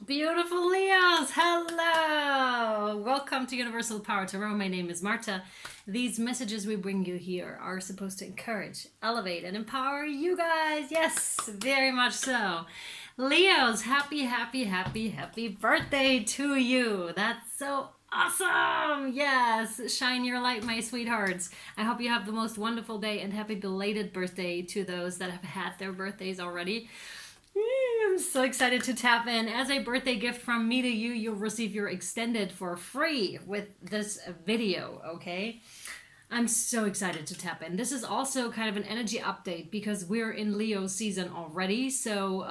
Beautiful Leos, hello! Welcome to Universal Power Tarot. My name is Marthe. These messages we bring you here are supposed to encourage, elevate, and empower you guys. Yes, very much so. Leos, happy birthday to you. That's so awesome! Yes, shine your light, my sweethearts. I hope you have the most wonderful day and happy belated birthday to those that have had their birthdays already. I'm so excited to tap in. As a birthday gift from me to you, you'll receive your extended for free with this video, okay? I'm so excited to tap in. This is also kind of an energy update because we're in Leo season already. So,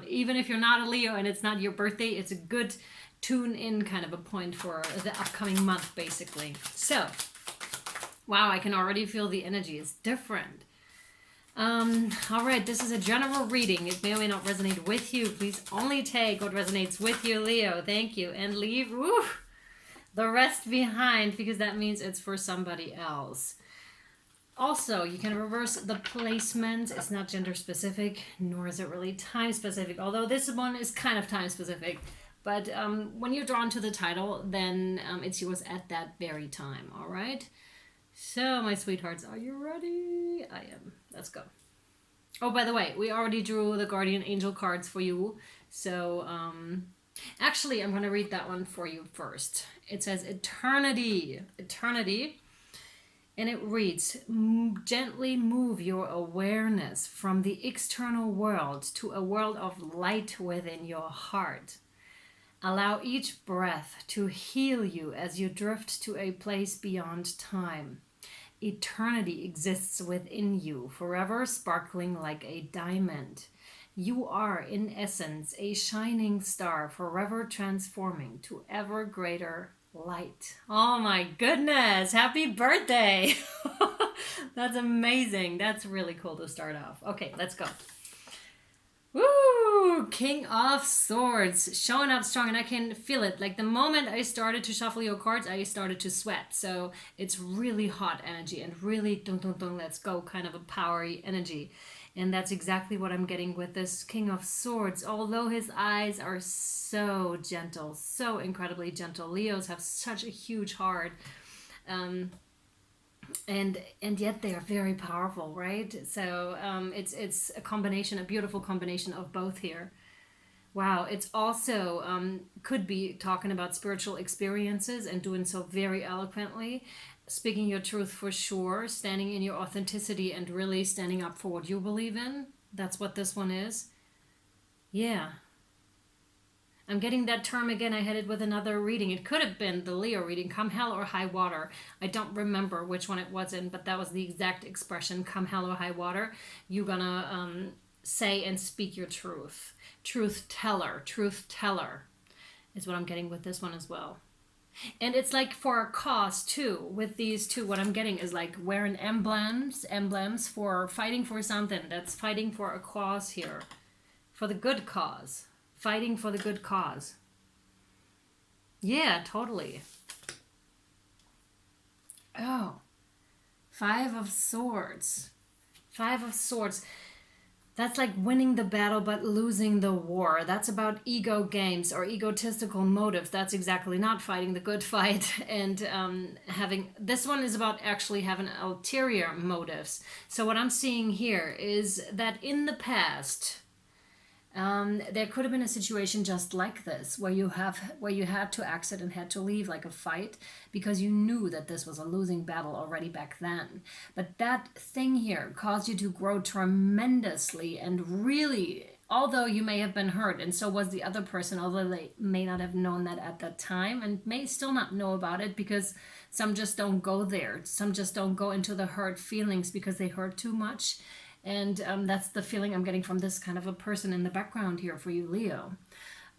even if you're not a Leo and it's not your birthday, it's a good tune in kind of a point for the upcoming month, basically. So, wow, I can already feel the energy is different. All right, this is a general reading. It may or may not resonate with you. Please only take what resonates with you, Leo. Thank you. And leave the rest behind because that means it's for somebody else. Also, you can reverse the placement. It's not gender specific, nor is it really time specific, although this one is kind of time specific. But when you're drawn to the title, then it's yours at that very time, all right? So, my sweethearts, are you ready? I am. Let's go. Oh, by the way, we already drew the guardian angel cards for you. So, actually, I'm going to read that one for you first. It says eternity. Eternity. And it reads, gently move your awareness from the external world to a world of light within your heart. Allow each breath to heal you as you drift to a place beyond time. Eternity exists within you, forever sparkling like a diamond. You are, in essence, a shining star, forever transforming to ever greater light. Oh my goodness! Happy birthday! That's amazing. That's really cool to start off. Okay, let's go. Woo! King of Swords, showing up strong, and I can feel it. Like the moment I started to shuffle your cards, I started to sweat. So it's really hot energy and really don't, let's go kind of a powery energy. And that's exactly what I'm getting with this King of Swords. Although his eyes are so gentle, so incredibly gentle. Leos have such a huge heart. And yet they are very powerful, right? So it's a combination, a beautiful combination of both here. Wow, it's also could be talking about spiritual experiences and doing so very eloquently, speaking your truth for sure, standing in your authenticity and really standing up for what you believe in. That's what this one is. Yeah, I'm getting that term again. I had it with another reading. It could have been the Leo reading, come hell or high water. I don't remember which one it was in, but that was the exact expression, come hell or high water. You're gonna say and speak your truth. Truth teller is what I'm getting with this one as well. And it's like for a cause too. With these two, what I'm getting is like wearing emblems for fighting for something. That's fighting for a cause here, for the good cause. Fighting for the good cause. Yeah, totally. Oh, Five of Swords. Five of Swords. That's like winning the battle but losing the war. That's about ego games or egotistical motives. That's exactly not fighting the good fight. And having this one is about actually having ulterior motives. So what I'm seeing here is that in the past, there could have been a situation just like this where you had to exit and had to leave, like a fight, because you knew that this was a losing battle already back then. But that thing here caused you to grow tremendously and really, although you may have been hurt and so was the other person, although they may not have known that at that time and may still not know about it because some just don't go there. Some just don't go into the hurt feelings because they hurt too much. And that's the feeling I'm getting from this kind of a person in the background here for you, Leo.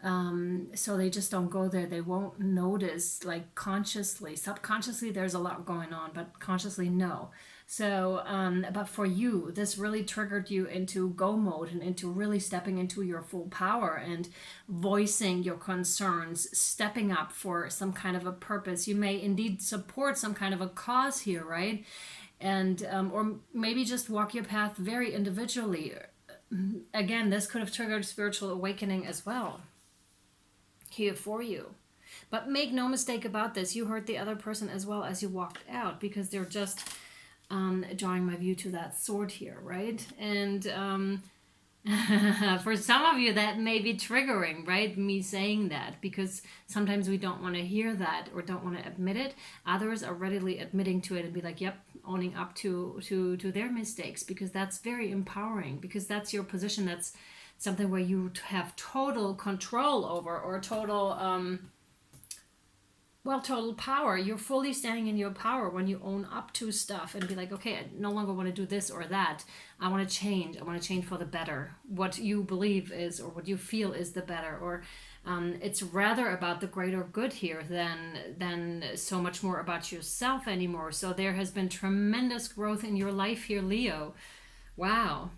So they just don't go there. They won't notice, like consciously. Subconsciously, there's a lot going on, but consciously, no. So, but for you, this really triggered you into go mode and into really stepping into your full power and voicing your concerns, stepping up for some kind of a purpose. You may indeed support some kind of a cause here, right? And or maybe just walk your path very individually, again, this could have triggered spiritual awakening as well here for you. But make no mistake about this, you hurt the other person as well as you walked out, because they're just drawing my view to that sword here, right? And for some of you that may be triggering, right, me saying that, because sometimes we don't want to hear that or don't want to admit it. Others are readily admitting to it and be like, yep, owning up to their mistakes, because that's very empowering, because that's your position. That's something where you have total control over, or total total power. You're fully standing in your power when you own up to stuff and be like, okay, I no longer want to do this or that. I want to change. I want to change for the better. What you believe is, or what you feel is the better, or it's rather about the greater good here than so much more about yourself anymore. So there has been tremendous growth in your life here, Leo. Wow.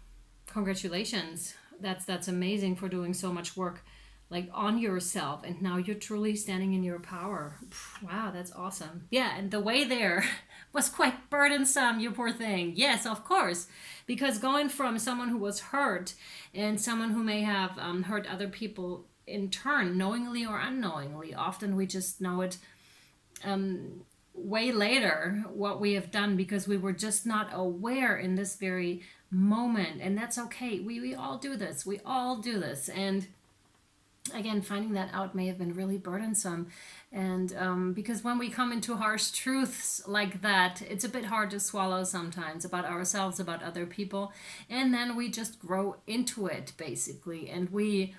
Congratulations. That's amazing for doing so much work like on yourself, and now you're truly standing in your power. Wow, that's awesome. Yeah, and the way there was quite burdensome, you poor thing. Yes, of course, because going from someone who was hurt and someone who may have hurt other people in turn, knowingly or unknowingly, often we just know it way later what we have done, because we were just not aware in this very moment. And that's okay. We all do this. We all do this. And again, finding that out may have been really burdensome. And because when we come into harsh truths like that, it's a bit hard to swallow sometimes, about ourselves, about other people. And then we just grow into it, basically. And we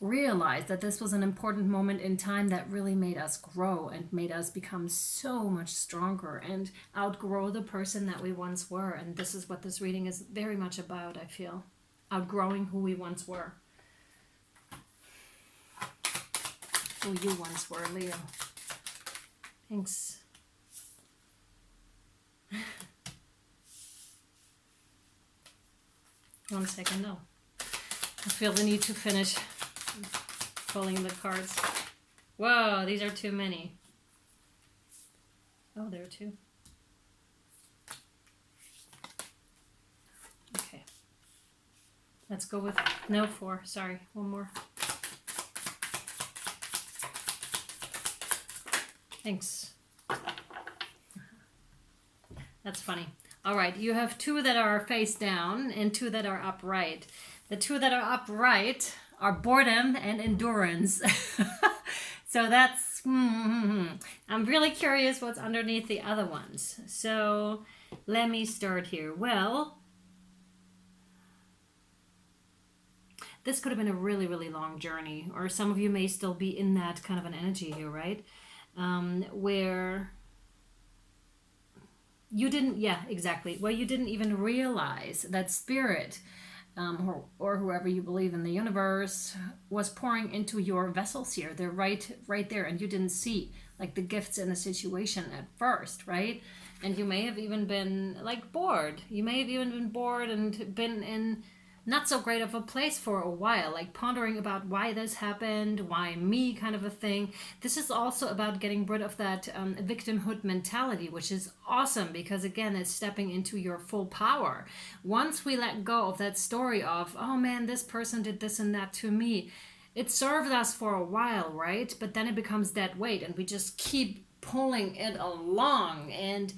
realize that this was an important moment in time that really made us grow and made us become so much stronger and outgrow the person that we once were. And this is what this reading is very much about, I feel. Outgrowing who we once were. Who you once were, Leo. Thanks. 1 second, no. I feel the need to finish pulling the cards. Whoa, these are too many. Oh, there are 2. Okay. Let's go with, no, 4, sorry, 1 more. Thanks. That's funny. All right, you have 2 that are face down and 2 that are upright. The 2 that are upright are boredom and endurance. So that's, I'm really curious what's underneath the other ones. So let me start here. Well, this could have been a really, really long journey, or some of you may still be in that kind of an energy here, right? Where you didn't, where you didn't even realize that spirit, or whoever you believe in the universe, was pouring into your vessels here. They're right there, and you didn't see like the gifts in the situation at first, right? And you may have even been like bored. You may have even been bored and been in not so great of a place for a while, like pondering about why this happened, why me, kind of a thing. This is also about getting rid of that victimhood mentality, which is awesome, because again, it's stepping into your full power. Once we let go of that story of, oh man, this person did this and that to me, it served us for a while, right? But then it becomes dead weight, and we just keep pulling it along, and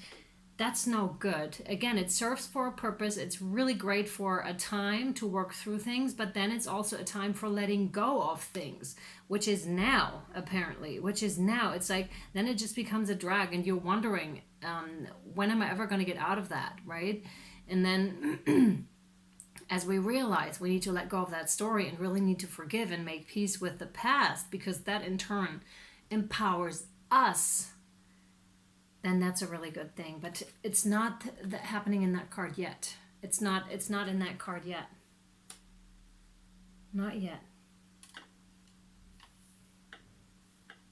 that's no good. Again, it serves for a purpose. It's really great for a time to work through things, but then it's also a time for letting go of things, which is now, apparently, It's like, then it just becomes a drag, and you're wondering, when am I ever going to get out of that, right? And then as we realize we need to let go of that story and really need to forgive and make peace with the past, because that in turn empowers us, then that's a really good thing. But it's not happening in that card yet. It's not in that card yet. Not yet.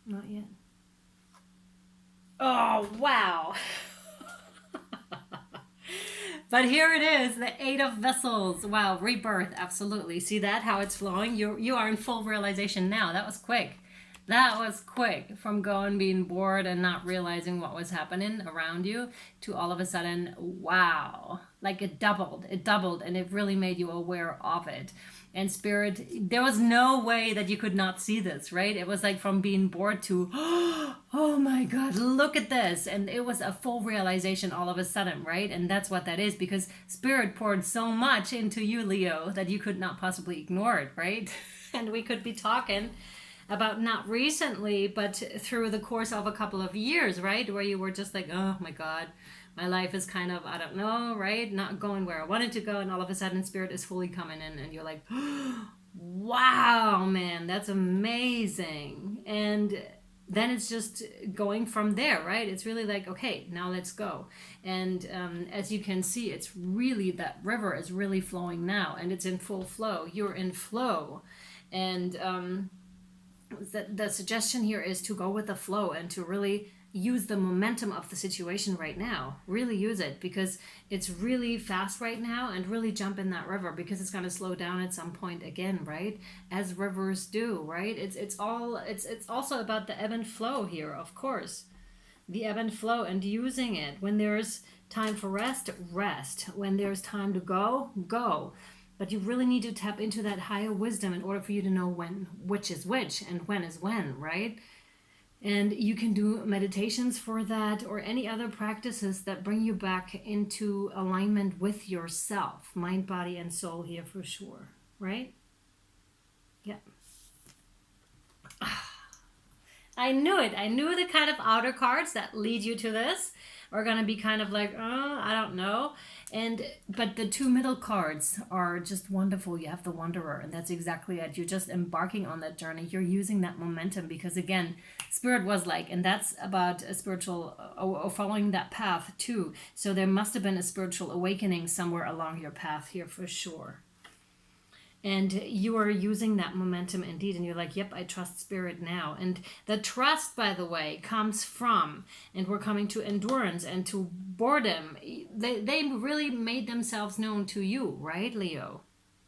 Not yet. Oh, wow. But here it is, the 8 of Vessels. Wow, rebirth, absolutely. See that, how it's flowing? You are in full realization now. That was quick. That was quick, from going being bored and not realizing what was happening around you to all of a sudden, wow, like it doubled, and it really made you aware of it. And spirit, there was no way that you could not see this, right? It was like from being bored to, oh my God, look at this. And it was a full realization all of a sudden, right? And that's what that is, because spirit poured so much into you, Leo, that you could not possibly ignore it, right? And we could be talking about not recently, but through the course of a couple of years, right? Where you were just like, oh my God, my life is kind of, I don't know, right? Not going where I wanted to go. And all of a sudden spirit is fully coming in and you're like, wow, man, that's amazing. And then it's just going from there, right? It's really like, okay, now let's go. And as you can see, it's really, that river is really flowing now, and it's in full flow. You're in flow. And the suggestion here is to go with the flow and to really use the momentum of the situation right now. Really use it, because it's really fast right now, and really jump in that river, because it's going to slow down at some point again, right? As rivers do, right? It's also about the ebb and flow here, of course. The ebb and flow, and using it. When there's time for rest, rest. When there's time to go, go. But you really need to tap into that higher wisdom in order for you to know when, which is which, and when is when, right? And you can do meditations for that, or any other practices that bring you back into alignment with yourself, mind, body, and soul here for sure, right? Yeah. I knew it. I knew the kind of outer cards that lead you to this are going to be kind of like, oh, I don't know. But the two middle cards are just wonderful. You have the Wanderer, and that's exactly it. You're just embarking on that journey. You're using that momentum, because again, spirit was like, and that's about a spiritual, following that path too. So there must have been a spiritual awakening somewhere along your path here for sure. And you are using that momentum indeed, and you're like, yep, I trust spirit now. And the trust, by the way, comes from, and we're coming to endurance and to boredom. They really made themselves known to you, right, Leo?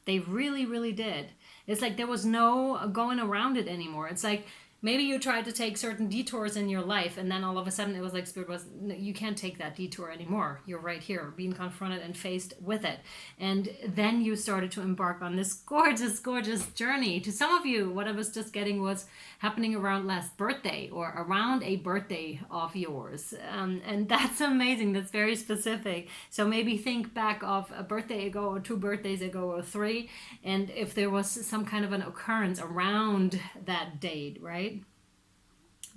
They really, really did. It's like there was no going around it anymore. It's like, maybe you tried to take certain detours in your life, and then all of a sudden it was like spirit was, no, you can't take that detour anymore. You're right here, being confronted and faced with it. And then you started to embark on this gorgeous, gorgeous journey. To some of you, what I was just getting was happening around last birthday, or around a birthday of yours. And that's amazing. That's very specific. So maybe think back of a birthday ago, or 2 birthdays ago, or 3, and if there was some kind of an occurrence around that date, right?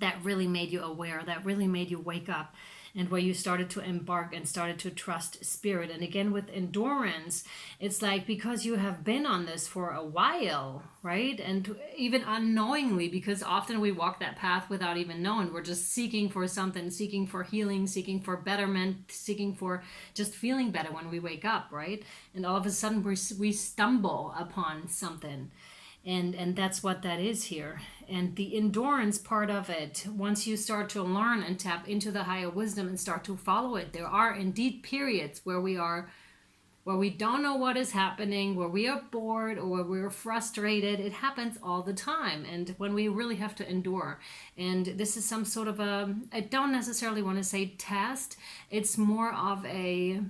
That really made you aware, that really made you wake up, and where you started to embark and started to trust spirit. And again, with endurance, it's like, because you have been on this for a while, right? And even unknowingly, because often we walk that path without even knowing. We're just seeking for something, seeking for healing, seeking for betterment, seeking for just feeling better when we wake up, right? And all of a sudden we stumble upon something. And that's what that is here. And the endurance part of it, once you start to learn and tap into the higher wisdom and start to follow it, there are indeed periods where we don't know what is happening, where we are bored, or where we're frustrated. It happens all the time. And when we really have to endure. And this is some sort of I don't necessarily want to say test. It's more of a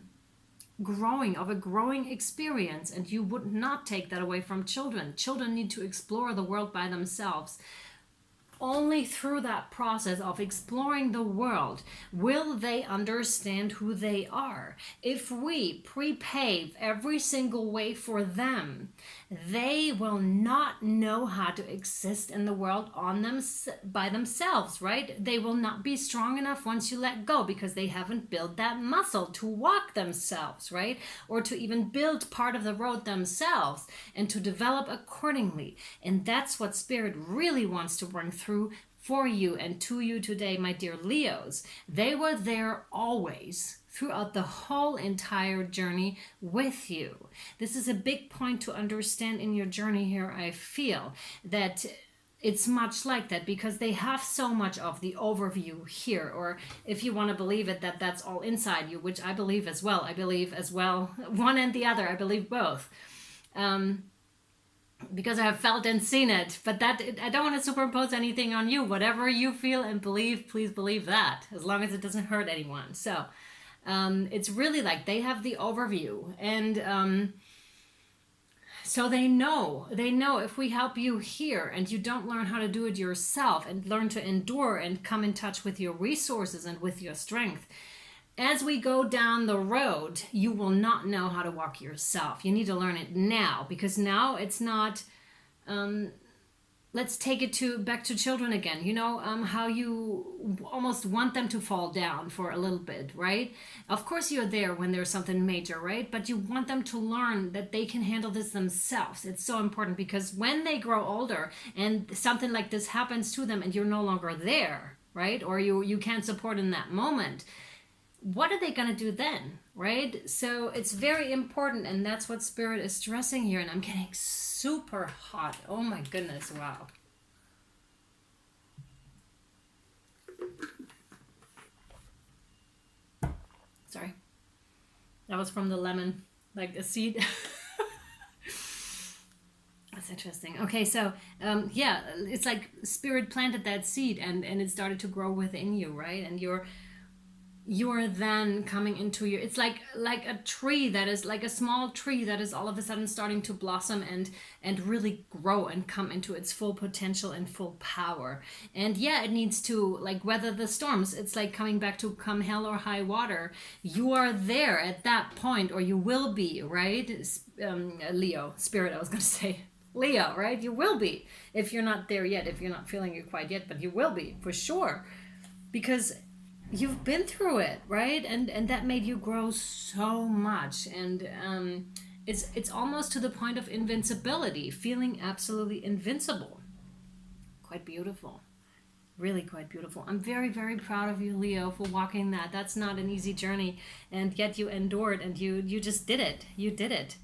growing experience, and you would not take that away from children. Children need to explore the world by themselves. Only through that process of exploring the world will they understand who they are. If we prepave every single way for them, they will not know how to exist in the world by themselves, right? They will not be strong enough once you let go, because they haven't built that muscle to walk themselves, right? Or to even build part of the road themselves, and to develop accordingly. And that's what spirit really wants to bring through for you and to you today, my dear Leos. They were there always, throughout the whole entire journey with you. This is a big point to understand in your journey here. I feel that it's much like that, because they have so much of the overview here, or if you want to believe it, that's all inside you, which I believe as well. I believe as well one and the other. I believe both. because I have felt and seen it. But that, I don't want to superimpose anything on you. Whatever you feel and believe, please believe that, as long as it doesn't hurt anyone. So it's really like they have the overview, and so they know if we help you here and you don't learn how to do it yourself and learn to endure and come in touch with your resources and with your strength, as we go down the road, you will not know how to walk yourself. You need to learn it now, because now it's not, let's take it back to children again. You know, how you almost want them to fall down for a little bit, right? Of course you're there when there's something major, right? But you want them to learn that they can handle this themselves. It's so important, because when they grow older and something like this happens to them and you're no longer there, right? Or you can't support in that moment, what are they going to do then, right? So it's very important, and that's what Spirit is stressing here. And I'm getting super hot. Oh my goodness, wow. Sorry. That was from the lemon, like a seed. That's interesting. Okay, so yeah, it's like Spirit planted that seed, and it started to grow within you, right? And you're then coming into your, it's like a tree that is like a small tree that is all of a sudden starting to blossom and really grow and come into its full potential and full power. And yeah, it needs to like weather the storms. It's like coming back to come hell or high water. You are there at that point, or you will be, right? Leo, Spirit, I was going to say. Leo, right? You will be, if you're not there yet, if you're not feeling it quite yet, but you will be for sure, because you've been through it, right? And that made you grow so much. And it's almost to the point of invincibility, feeling absolutely invincible. Quite beautiful. Really quite beautiful. I'm very, very proud of you, Leo, for walking that. That's not an easy journey, and yet you endured, and you just did it. You did it.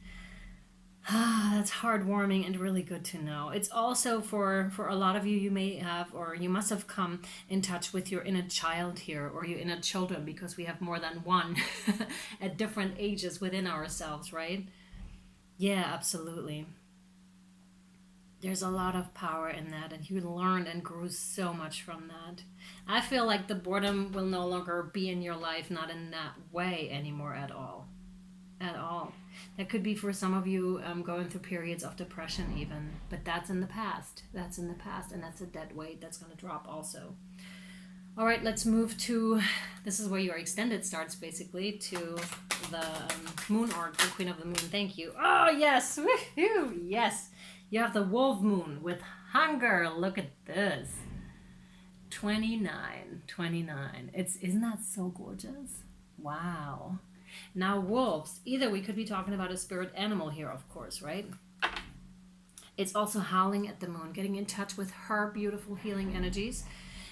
That's heartwarming and really good to know. It's also for a lot of you, you may have, or you must have come in touch with your inner child here, or your inner children, because we have more than one at different ages within ourselves, right? Yeah, absolutely. There's a lot of power in that, and you learned and grew so much from that. I feel like the boredom will no longer be in your life, not in that way anymore at all. At all. That could be for some of you going through periods of depression even, but that's in the past. That's in the past, and that's a dead weight that's going to drop also. All right, let's move to, this is where your extended starts basically, to the moon orc, the Queen of the Moon. Thank you. Oh, yes. Woohoo! Yes. You have the wolf moon with hunger. Look at this. 29. Isn't that so gorgeous? Wow. Now wolves, either we could be talking about a spirit animal here, of course, right? It's also howling at the moon, getting in touch with her beautiful healing energies,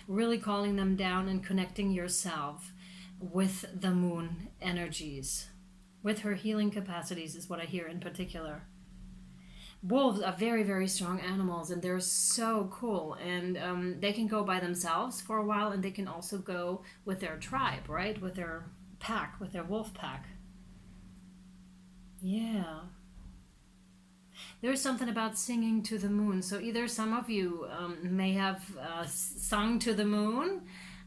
really calling them down and connecting yourself with the moon energies, with her healing capacities is what I hear in particular. Wolves are very, very strong animals, and they're so cool, and they can go by themselves for a while, and they can also go with their tribe, right? With their pack, with their wolf pack. Yeah. There's something about singing to the moon. So either some of you may have sung to the moon,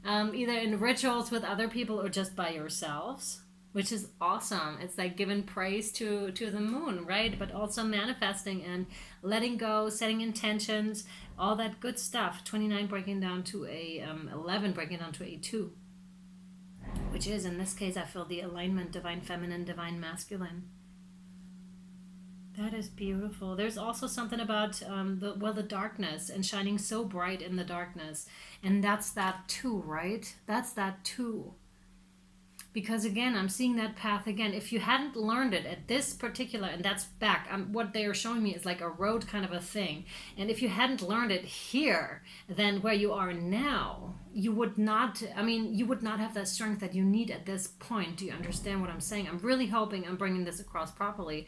either in rituals with other people or just by yourselves, which is awesome. It's like giving praise to the moon, right? But also manifesting and letting go, setting intentions, all that good stuff. 29 breaking down to a 11 breaking down to a 2. Which is, in this case, I feel the alignment, divine feminine, divine masculine. That is beautiful. There's also something about the darkness and shining so bright in the darkness. And that's that too, right? That's that too. Because again, I'm seeing that path again. If you hadn't learned it at this particular, and that's back, what they are showing me is like a road kind of a thing. And if you hadn't learned it here, then where you are now, you would not have that strength that you need at this point. Do you understand what I'm saying? I'm really hoping I'm bringing this across properly.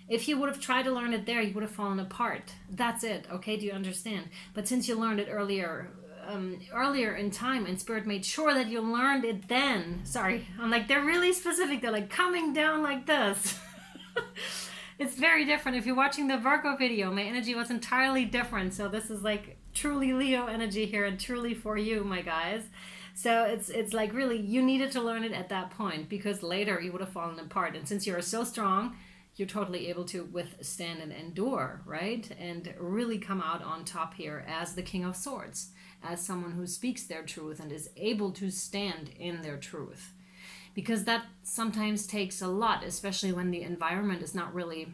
If you would have tried to learn it there, you would have fallen apart. That's it, okay? Do you understand? But since you learned it earlier in time, and Spirit made sure that you learned it then. Sorry, I'm like, they're really specific. They're like coming down like this. It's very different. If you're watching the Virgo video, my energy was entirely different. So this is like truly Leo energy here and truly for you, my guys. So it's like really you needed to learn it at that point because later you would have fallen apart. And since you're so strong, you're totally able to withstand and endure, right? And really come out on top here as the King of Swords, as someone who speaks their truth and is able to stand in their truth. Because that sometimes takes a lot, especially when the environment is not really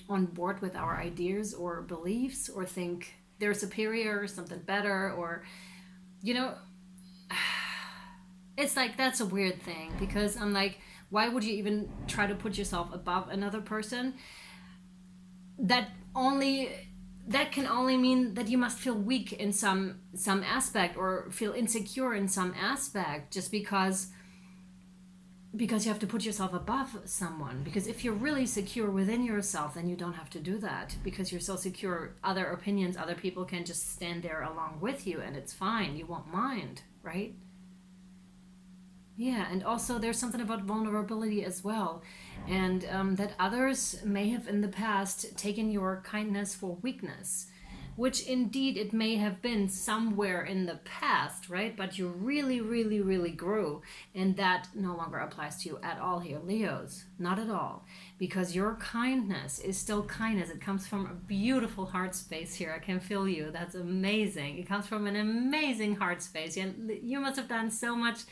on board with our ideas or beliefs, or think they're superior or something better, or, you know, it's like that's a weird thing because I'm like, why would you even try to put yourself above another person? That can only mean that you must feel weak in some aspect or feel insecure in some aspect just because you have to put yourself above someone. Because if you're really secure within yourself, then you don't have to do that because you're so secure. Other opinions, other people can just stand there along with you and it's fine. You won't mind, right? Yeah, and also there's something about vulnerability as well, and that others may have in the past taken your kindness for weakness, which indeed it may have been somewhere in the past, right? But you really, really, really grew, and that no longer applies to you at all here, Leos. Not at all, because your kindness is still kindness. It comes from a beautiful heart space here. I can feel you. That's amazing. It comes from an amazing heart space. You must have done so much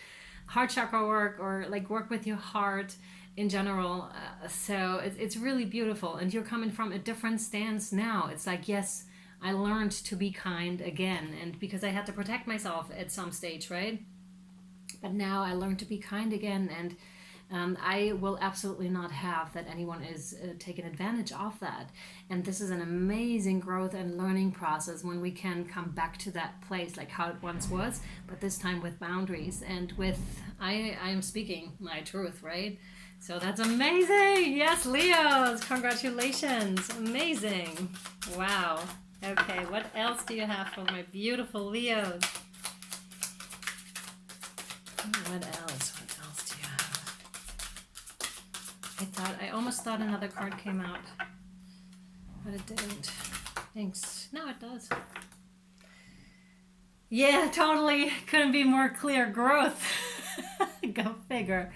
heart chakra work or like work with your heart in general. So it's really beautiful. And you're coming from a different stance now. It's like, yes, I learned to be kind again. And because I had to protect myself at some stage, right? But now I learned to be kind again. And I will absolutely not have that anyone is taking advantage of that. And this is an amazing growth and learning process when we can come back to that place like how it once was, but this time with boundaries and with I am speaking my truth, right? So that's amazing. Yes, Leos, congratulations. Amazing. Wow. Okay, what else do you have for my beautiful Leos? What else? I almost thought another card came out, but it didn't. Thanks. No, it does. Yeah, totally. Couldn't be more clear. Growth. Go figure.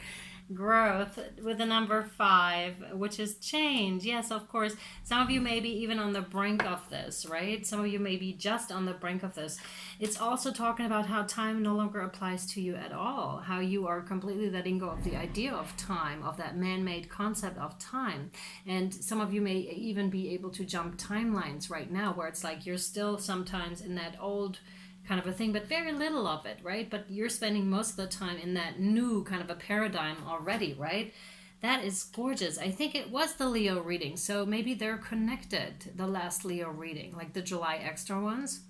Growth with the number 5, which is change. Yes, of course. Some of you may be even on the brink of this, right? Some of you may be just on the brink of this. It's also talking about how time no longer applies to you at all. How you are completely letting go of the idea of time, of that man-made concept of time. And some of you may even be able to jump timelines right now where it's like you're still sometimes in that old kind of a thing, but very little of it, right? But you're spending most of the time in that new kind of a paradigm already, right? That is gorgeous. I think it was the Leo reading, so maybe they're connected, the last Leo reading, like the July extra ones.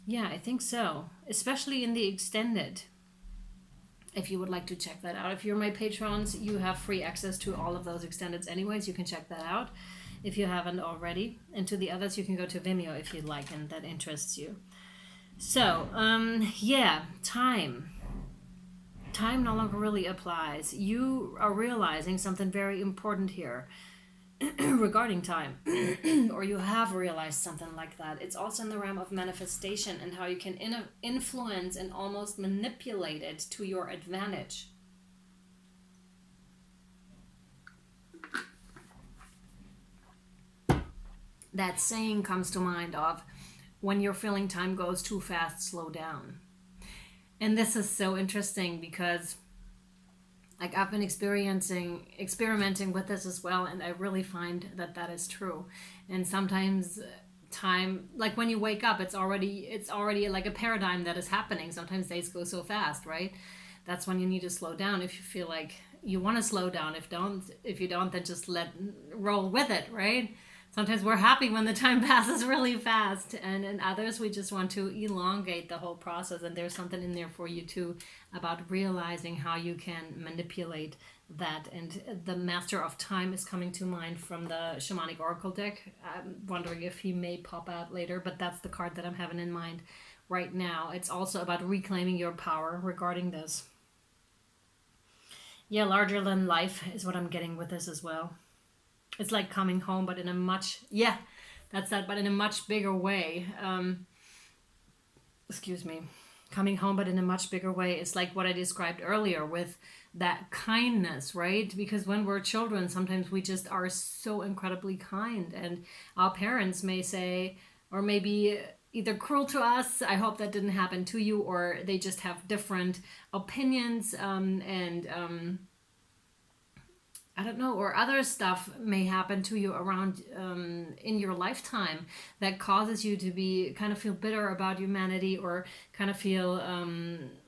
Yeah, I think so, especially in the extended. If you would like to check that out. If you're my patrons, you have free access to all of those extendeds anyways. You can check that out if you haven't already. And to the others, you can go to Vimeo if you'd like and that interests you. So, yeah, time. Time no longer really applies. You are realizing something very important here regarding time, or you have realized something like that. It's also in the realm of manifestation and how you can influence and almost manipulate it to your advantage. That saying comes to mind of, when you're feeling time goes too fast, slow down. And this is so interesting because like I've been experimenting with this as well, and I really find that that is true. And sometimes time, like when you wake up, it's already like a paradigm that is happening. Sometimes days go so fast, right? That's when you need to slow down if you feel like you want to slow down. If you don't, then just roll with it, right? Sometimes we're happy when the time passes really fast, and in others we just want to elongate the whole process. And there's something in there for you too about realizing how you can manipulate that. And the Master of Time is coming to mind from the Shamanic Oracle deck. I'm wondering if he may pop out later, but that's the card that I'm having in mind right now. It's also about reclaiming your power regarding this. Yeah, larger than life is what I'm getting with this as well. It's like coming home, but in a much, yeah, that's that, but in a much bigger way. Excuse me. Coming home, but in a much bigger way. It's like what I described earlier with that kindness, right? Because when we're children, sometimes we just are so incredibly kind, and our parents may say, or maybe either cruel to us. I hope that didn't happen to you, or they just have different opinions, and I don't know, or other stuff may happen to you around in your lifetime that causes you to be kind of feel bitter about humanity, or kind of feel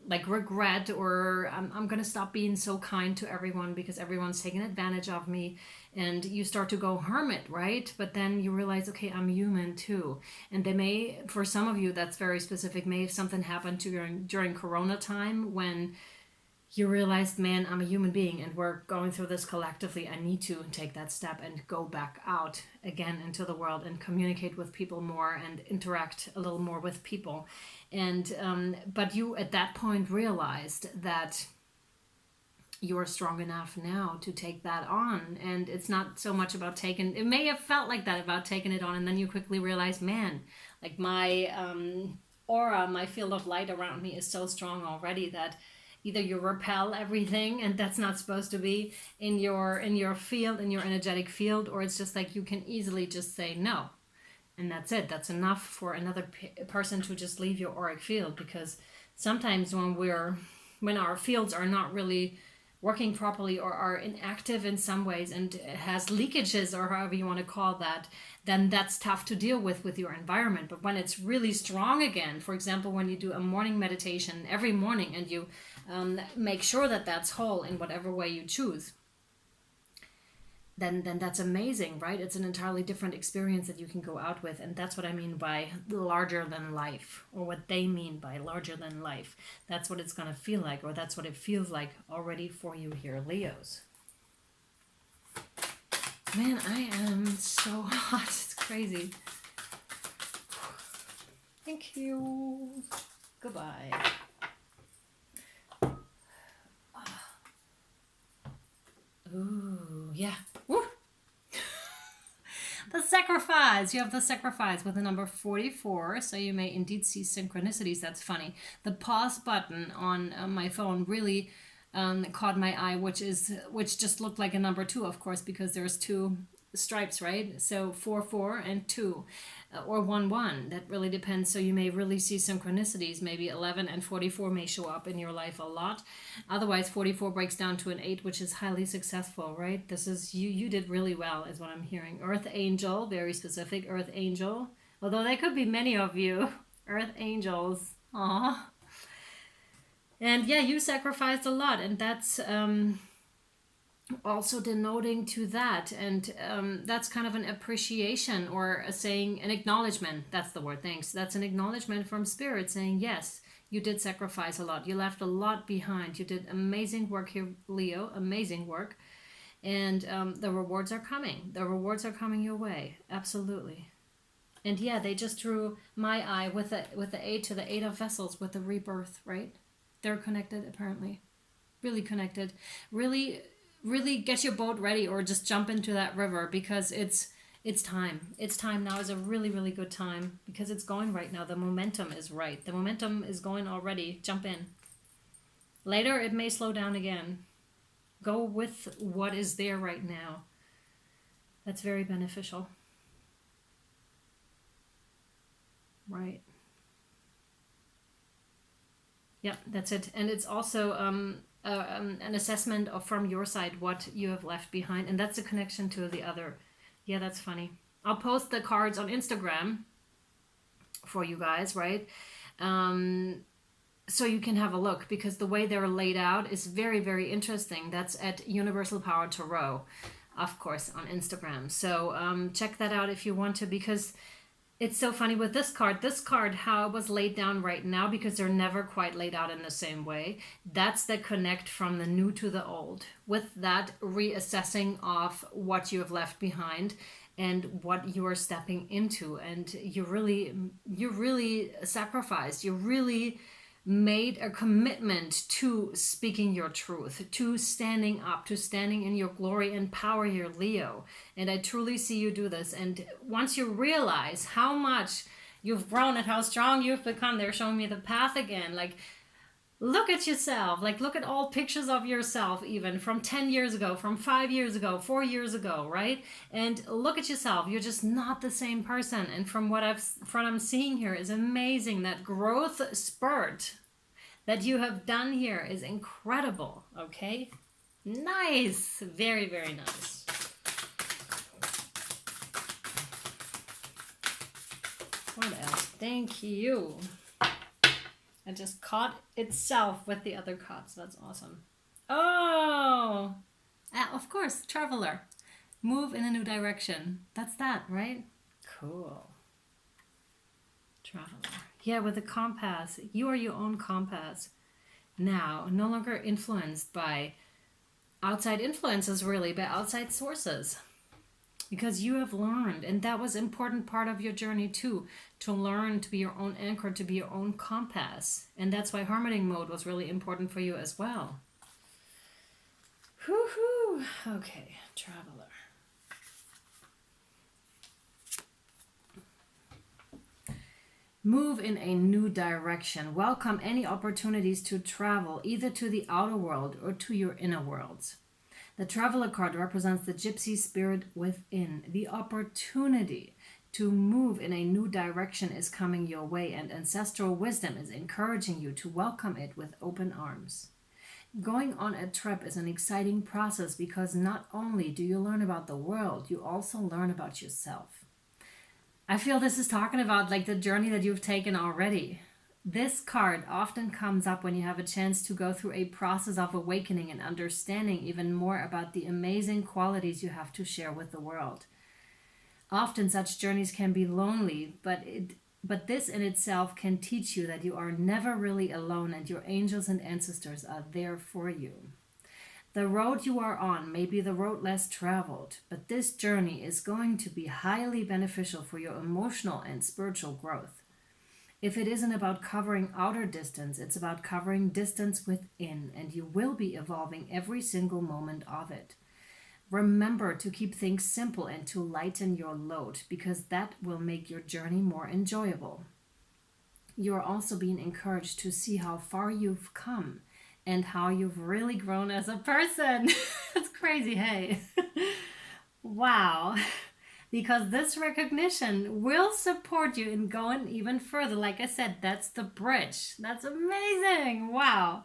like regret, or I'm going to stop being so kind to everyone because everyone's taking advantage of me. And you start to go hermit, right? But then you realize, okay, I'm human too. And they may, for some of you, that's very specific, may have something happened to you during Corona time when you realized, man, I'm a human being and we're going through this collectively. I need to take that step and go back out again into the world and communicate with people more and interact a little more with people. And but you at that point realized that you are strong enough now to take that on. And it's not so much about taking, it may have felt like that about taking it on, and then you quickly realize, man, like my aura, my field of light around me is so strong already that either you repel everything, and that's not supposed to be in your field, in your energetic field, or it's just like you can easily just say no, and that's it. That's enough for another person to just leave your auric field. Because sometimes when our fields are not really working properly, or are inactive in some ways, and has leakages, or however you want to call that, then that's tough to deal with your environment. But when it's really strong again, for example, when you do a morning meditation every morning, and you make sure that that's whole in whatever way you choose, then that's amazing, right? It's an entirely different experience that you can go out with. And that's what I mean by larger than life, or what they mean by larger than life. That's what it's going to feel like, or that's what it feels like already for you here, Leos. Man, I am so hot. It's crazy. Thank you. Goodbye. Ooh, yeah. Woo. The sacrifice. You have the sacrifice with the number 44, so you may indeed see synchronicities. That's funny. The pause button on my phone really caught my eye, which just looked like a number 2, of course, because there's 2 stripes, right? So 4 and 2, or 1. That really depends. So you may really see synchronicities. Maybe 11 and 44 may show up in your life a lot. Otherwise, 44 breaks down to an 8, which is highly successful, right? This is you did really well, is what I'm hearing. Earth angel, very specific. Earth angel, although there could be many of you. Earth angels. Aww. And yeah, you sacrificed a lot, and that's also denoting to that. And that's kind of an appreciation, or a saying, an acknowledgement. That's the word. Thanks. That's an acknowledgement from spirit saying, yes, you did sacrifice a lot. You left a lot behind. You did amazing work here, Leo. Amazing work. And the rewards are coming. The rewards are coming your way. Absolutely. And yeah, they just drew my eye with the 8 to the 8 of vessels, with the rebirth, right? They're connected, apparently. Really connected. Really get your boat ready, or just jump into that river, because it's time. It's time. Now is a really, really good time, because it's going right now. The momentum is right. The momentum is going already. Jump in. Later, it may slow down again. Go with what is there right now. That's very beneficial. Right. Yep, that's it. And it's also an assessment of, from your side, what you have left behind. And that's a connection to the other. Yeah, that's funny. I'll post the cards on Instagram for you guys, right? So you can have a look, because the way they're laid out is very, very interesting. That's at Universal Power Tarot, of course, on Instagram. So check that out if you want to, because it's so funny with this card, how it was laid down right now, because they're never quite laid out in the same way. That's the connect from the new to the old, with that reassessing of what you have left behind and what you are stepping into. And you really sacrificed. You really made a commitment to speaking your truth, to standing up, to standing in your glory and power here, Leo. And I truly see you do this. And once you realize how much you've grown and how strong you've become, they're showing me the path again. Like, look at yourself. Like, look at all pictures of yourself, even from 10 years ago, from 5 years ago, 4 years ago, right? And look at yourself. You're just not the same person. And from what I'm seeing here is amazing. That growth spurt that you have done here is incredible. Okay, nice, very, very nice. What else? Thank you. I just caught itself with the other cards. That's awesome. Oh, of course, traveler. Move in a new direction. That's that, right? Cool. Traveler. Yeah, with the compass. You are your own compass. Now, no longer influenced by outside influences, really, by outside sources. Because you have learned, and that was an important part of your journey too, to learn to be your own anchor, to be your own compass. And that's why hermiting mode was really important for you as well. Whoo-hoo. Okay, traveler. Move in a new direction. Welcome any opportunities to travel, either to the outer world or to your inner worlds. The Traveler card represents the gypsy spirit within. The opportunity to move in a new direction is coming your way, and ancestral wisdom is encouraging you to welcome it with open arms. Going on a trip is an exciting process because not only do you learn about the world, you also learn about yourself. I feel this is talking about like the journey that you've taken already. This card often comes up when you have a chance to go through a process of awakening and understanding even more about the amazing qualities you have to share with the world. Often such journeys can be lonely, but this in itself can teach you that you are never really alone and your angels and ancestors are there for you. The road you are on may be the road less traveled, but this journey is going to be highly beneficial for your emotional and spiritual growth. If it isn't about covering outer distance, it's about covering distance within, and you will be evolving every single moment of it. Remember to keep things simple and to lighten your load, because that will make your journey more enjoyable. You are also being encouraged to see how far you've come and how you've really grown as a person. That's crazy, hey? Wow. Because this recognition will support you in going even further. Like I said, that's the bridge. That's amazing. Wow.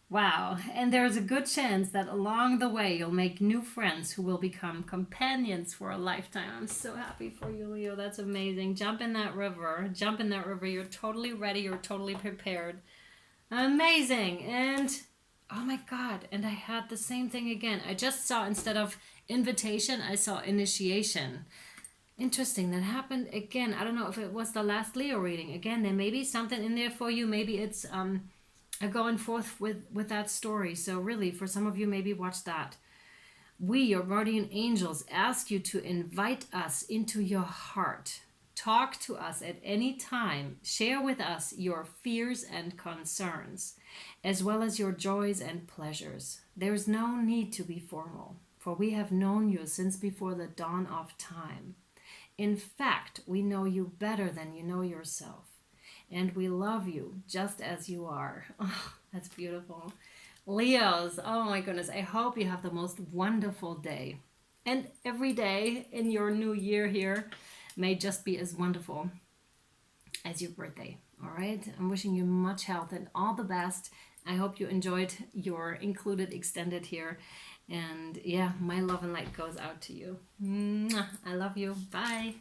Wow. And there's a good chance that along the way you'll make new friends who will become companions for a lifetime. I'm so happy for you, Leo. That's amazing. Jump in that river. Jump in that river. You're totally ready. You're totally prepared. Amazing. And oh my God. And I had the same thing again. I just saw, instead of invitation, I saw initiation. Interesting. That happened again. I don't know if it was the last Leo reading. Again, there may be something in there for you. Maybe it's going forth with that story. So really, for some of you, maybe watch that. We, your guardian angels, ask you to invite us into your heart. Talk to us at any time. Share with us your fears and concerns, as well as your joys and pleasures. There's no need to be formal, for we have known you since before the dawn of time. In fact, we know you better than you know yourself, and we love you just as you are. Oh, that's beautiful. Leos, oh my goodness, I hope you have the most wonderful day. And every day in your new year here may just be as wonderful as your birthday. All right, I'm wishing you much health and all the best. I hope you enjoyed your included extended here. And yeah, my love and light goes out to you. Mwah. I love you. Bye.